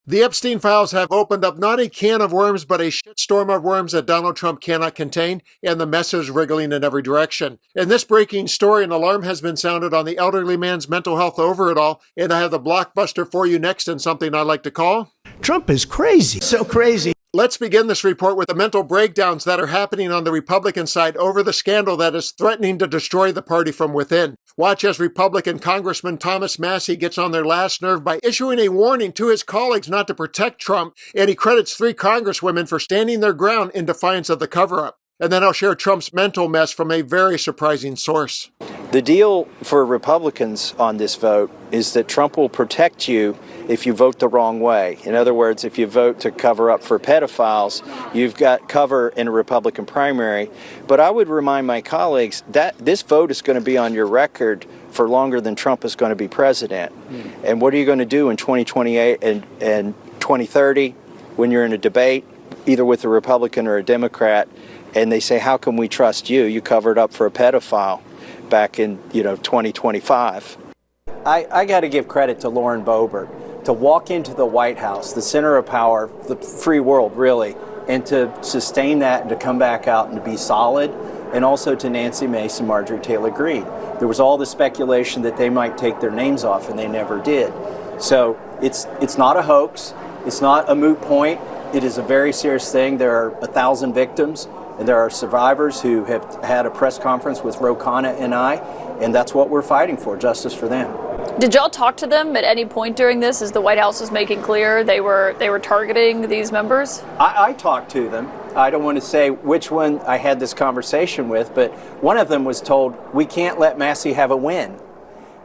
The Epstein files have opened up not a can of worms, but a shitstorm of worms that Donald Trump cannot contain, and the mess is wriggling in every direction. In this breaking story, an alarm has been sounded on the elderly man's mental health over it all, and I have the blockbuster for you next in something I like to call Trump is crazy. So crazy. Let's begin this report with the mental breakdowns that are happening on the Republican side over the scandal that is threatening to destroy the party from within. Watch as Republican Congressman Thomas Massie gets on their last nerve by issuing a warning to his colleagues not to protect Trump, and he credits 3 congresswomen for standing their ground in defiance of the cover-up. And then I'll share Trump's mental mess from a very surprising source. The deal for Republicans on this vote is that Trump will protect you if you vote the wrong way. In other words, if you vote to cover up for pedophiles, you've got cover in a Republican primary. But I would remind my colleagues that this vote is going to be on your record for longer than Trump is going to be president. And what are you going to do in 2028 and 2030 when you're in a debate, either with a Republican or a Democrat, and they say, how can we trust you? You covered up for a pedophile back in 2025. I got to give credit to Lauren Boebert to walk into the White House, the center of power, the free world really, and to sustain that and to come back out and to be solid, and also to Nancy Mace and Marjorie Taylor Greene. There was all the speculation that they might take their names off, and they never did. So it's not a hoax. It's not a moot point. It is a very serious thing. There are 1,000 victims, and there are survivors who have had a press conference with Ro Khanna and I, and that's what we're fighting for, justice for them. Did y'all talk to them at any point during this, as the White House was making clear they were targeting these members? I talked to them. I don't want to say which one I had this conversation with, but one of them was told, we can't let Massie have a win.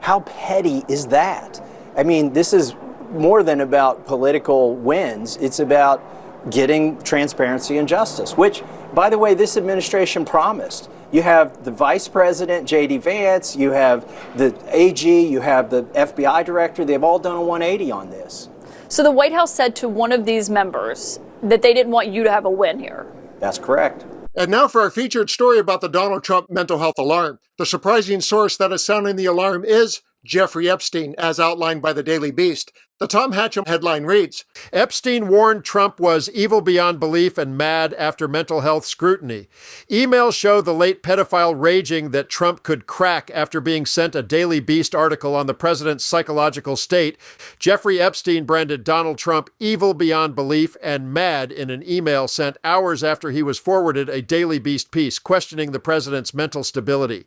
How petty is that? I mean, this is more than about political wins. It's about getting transparency and justice, which, by the way, this administration promised. You have the vice president, J.D. Vance, you have the AG, you have the FBI director. They've all done a 180 on this. So the White House said to one of these members that they didn't want you to have a win here. That's correct. And now for our featured story about the Donald Trump mental health alarm. The surprising source that is sounding the alarm is Jeffrey Epstein, as outlined by the Daily Beast. The Tom Hatcham headline reads, Epstein warned Trump was evil beyond belief and mad after mental health scrutiny. Emails show the late pedophile raging that Trump could crack after being sent a Daily Beast article on the president's psychological state. Jeffrey Epstein branded Donald Trump evil beyond belief and mad in an email sent hours after he was forwarded a Daily Beast piece questioning the president's mental stability.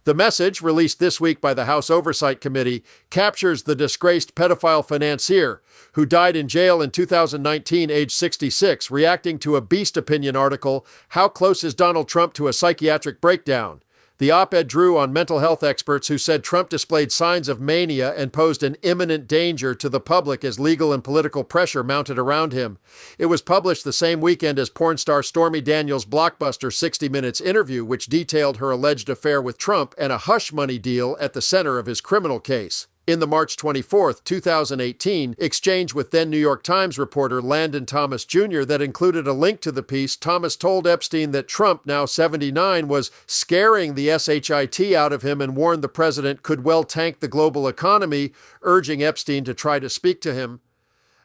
The message, released this week by the House Oversight Committee, captures the disgraced pedophile financier who died in jail in 2019, age 66, reacting to a Beast opinion article, How Close is Donald Trump to a Psychiatric Breakdown? The op-ed drew on mental health experts who said Trump displayed signs of mania and posed an imminent danger to the public as legal and political pressure mounted around him. It was published the same weekend as porn star Stormy Daniels' blockbuster 60 Minutes interview, which detailed her alleged affair with Trump and a hush money deal at the center of his criminal case. In the March 24, 2018, exchange with then New York Times reporter Landon Thomas Jr. that included a link to the piece, Thomas told Epstein that Trump, now 79, was scaring the shit out of him and warned the president could well tank the global economy, urging Epstein to try to speak to him.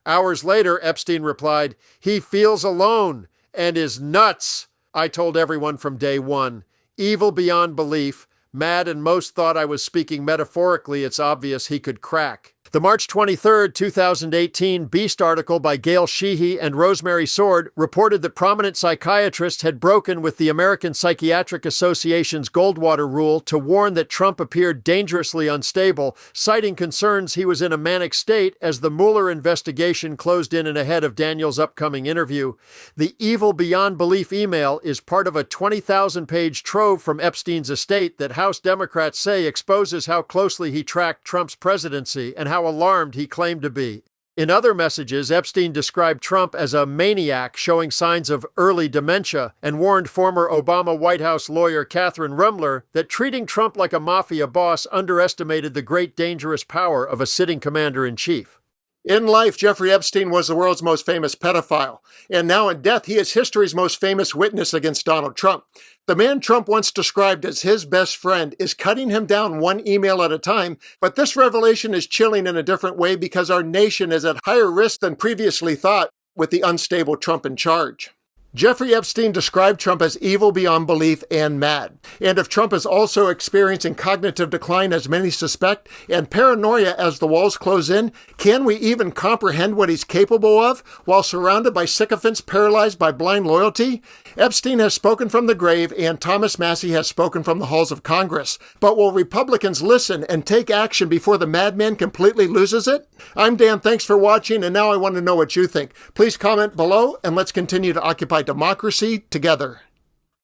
Hours later, Epstein replied, he feels alone and is nuts. I told everyone from day one, evil beyond belief, mad, and most thought I was speaking metaphorically. It's obvious he could crack. The March 23, 2018 Beast article by Gail Sheehy and Rosemary Sword reported that prominent psychiatrists had broken with the American Psychiatric Association's Goldwater rule to warn that Trump appeared dangerously unstable, citing concerns he was in a manic state as the Mueller investigation closed in and ahead of Daniels' upcoming interview. The evil beyond belief email is part of a 20,000-page trove from Epstein's estate that House Democrats say exposes how closely he tracked Trump's presidency and how alarmed he claimed to be. In other messages, Epstein described Trump as a maniac showing signs of early dementia and warned former Obama White House lawyer Catherine Rumler that treating Trump like a mafia boss underestimated the great dangerous power of a sitting commander-in-chief. In life, Jeffrey Epstein was the world's most famous pedophile, and now in death, he is history's most famous witness against Donald Trump. The man Trump once described as his best friend is cutting him down one email at a time, but this revelation is chilling in a different way because our nation is at higher risk than previously thought with the unstable Trump in charge. Jeffrey Epstein described Trump as evil beyond belief and mad. And if Trump is also experiencing cognitive decline, as many suspect, and paranoia as the walls close in, can we even comprehend what he's capable of while surrounded by sycophants paralyzed by blind loyalty? Epstein has spoken from the grave, and Thomas Massie has spoken from the halls of Congress. But will Republicans listen and take action before the madman completely loses it? I'm Dan. Thanks for watching, and now I want to know what you think. Please comment below, and let's continue to occupy democracy together.